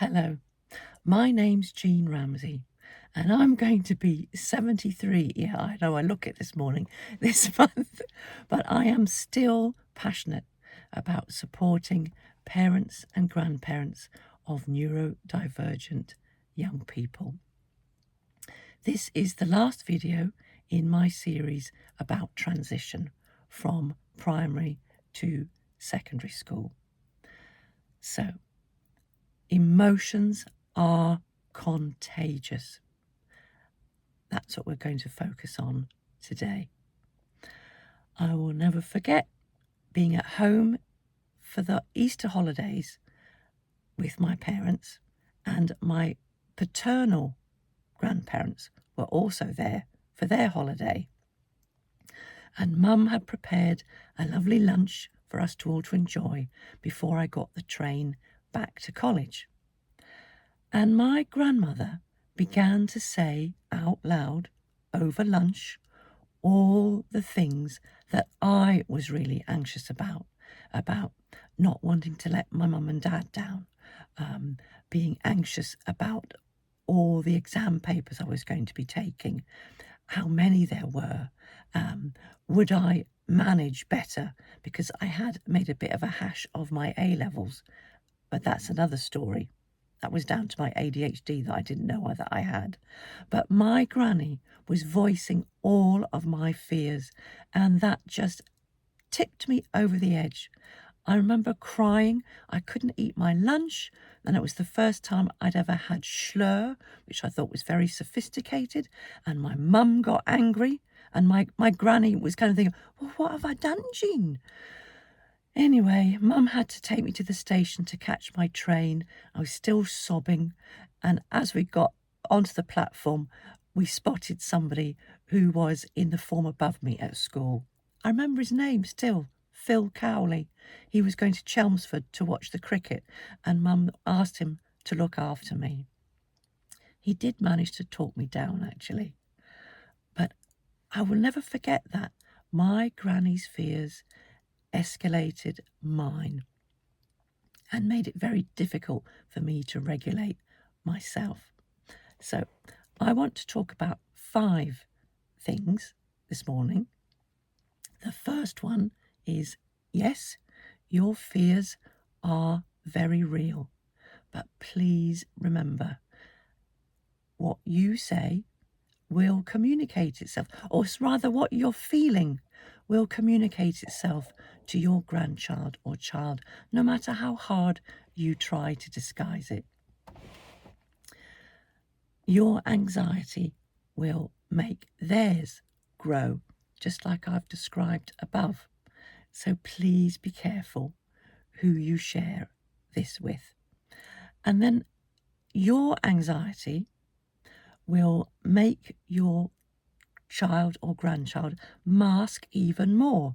Hello, my name's Jean Ramsey, and I'm going to be 73. Yeah, I know I look it this morning, this month, but I am still passionate about supporting parents and grandparents of neurodivergent young people. This is the last video in my series about transition from primary to secondary school. So, emotions are contagious. That's what we're going to focus on today. I will never forget being at home for the Easter holidays with my parents, and my paternal grandparents were also there for their holiday. And Mum had prepared a lovely lunch for us to all to enjoy before I got the train back to college. And my grandmother began to say out loud over lunch all the things that I was really anxious about not wanting to let my mum and dad down, being anxious about all the exam papers I was going to be taking, how many there were, would I manage better, because I had made a bit of a hash of my A-levels, but that's another story. That was down to my ADHD that I didn't know that I had. But my granny was voicing all of my fears, and that just tipped me over the edge. I remember crying. I couldn't eat my lunch, and it was the first time I'd ever had schlur, which I thought was very sophisticated, and my mum got angry, and my granny was kind of thinking, well, what have I done, Jean? Anyway, Mum had to take me to the station to catch my train. I was still sobbing, and as we got onto the platform, we spotted somebody who was in the form above me at school. I remember his name still, Phil Cowley. He was going to Chelmsford to watch the cricket, and Mum asked him to look after me. He did manage to talk me down, actually. But I will never forget that. My granny's fears escalated mine and made it very difficult for me to regulate myself. So I want to talk about 5 things this morning. The first one is, yes, your fears are very real, but please remember, what you say will communicate itself, or rather what you're feeling will communicate itself to your grandchild or child, no matter how hard you try to disguise it. Your anxiety will make theirs grow, just like I've described above. So please be careful who you share this with. And then your anxiety will make your child or grandchild mask even more,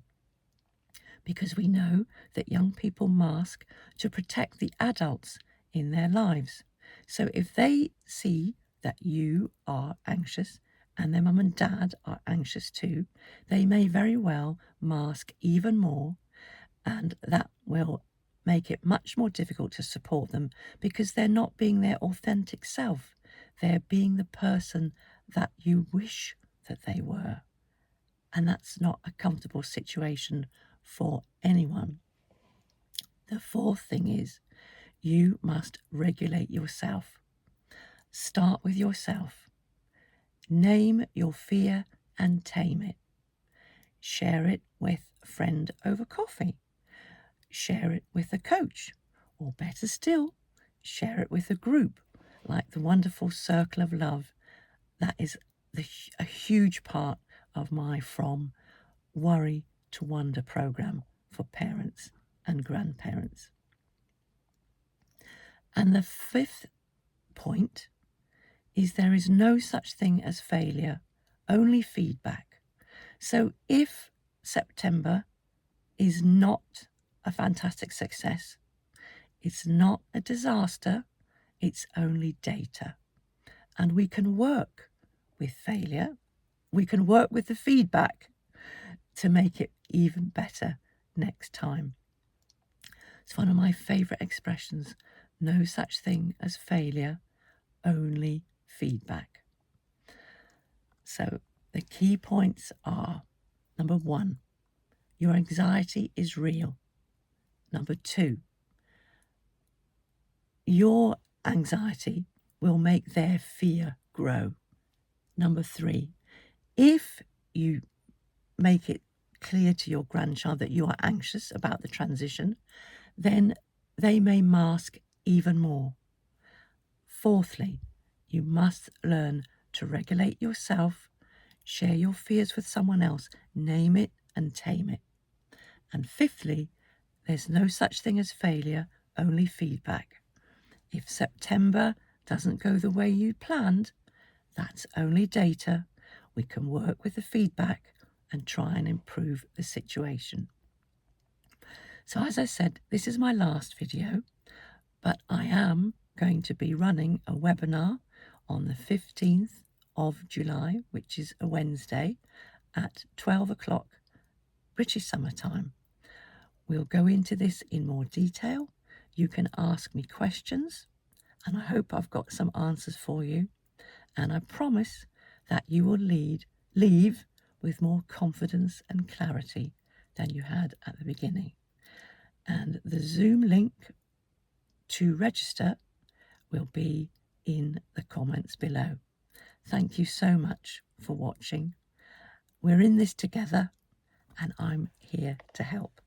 because we know that young people mask to protect the adults in their lives. So if they see that you are anxious and their mum and dad are anxious too, they may very well mask even more, and that will make it much more difficult to support them, because they're not being their authentic self. They're being the person that you wish that they were. And that's not a comfortable situation for anyone. The 4th thing is, you must regulate yourself. Start with yourself. Name your fear and tame it. Share it with a friend over coffee. Share it with a coach, or better still, share it with a group like the wonderful Circle of Love. That is a huge part of my From Worry to Wonder program for parents and grandparents. And the 5th point is, there is no such thing as failure, only feedback. So if September is not a fantastic success, it's not a disaster, it's only data. And we can work with failure, we can work with the feedback to make it even better next time. It's one of my favourite expressions, no such thing as failure, only feedback. So the key points are, number 1, your anxiety is real. Number 2, your anxiety will make their fear grow. Number 3, if you make it clear to your grandchild that you are anxious about the transition, then they may mask even more. Fourthly, you must learn to regulate yourself, share your fears with someone else, name it and tame it. And fifthly, there's no such thing as failure, only feedback. If September doesn't go the way you planned, that's only data. We can work with the feedback and try and improve the situation. So as I said, this is my last video, but I am going to be running a webinar on the 15th of July, which is a Wednesday, at 12 o'clock British Summer Time. We'll go into this in more detail. You can ask me questions, and I hope I've got some answers for you. And I promise that you will leave with more confidence and clarity than you had at the beginning. And the Zoom link to register will be in the comments below. Thank you so much for watching. We're in this together, and I'm here to help.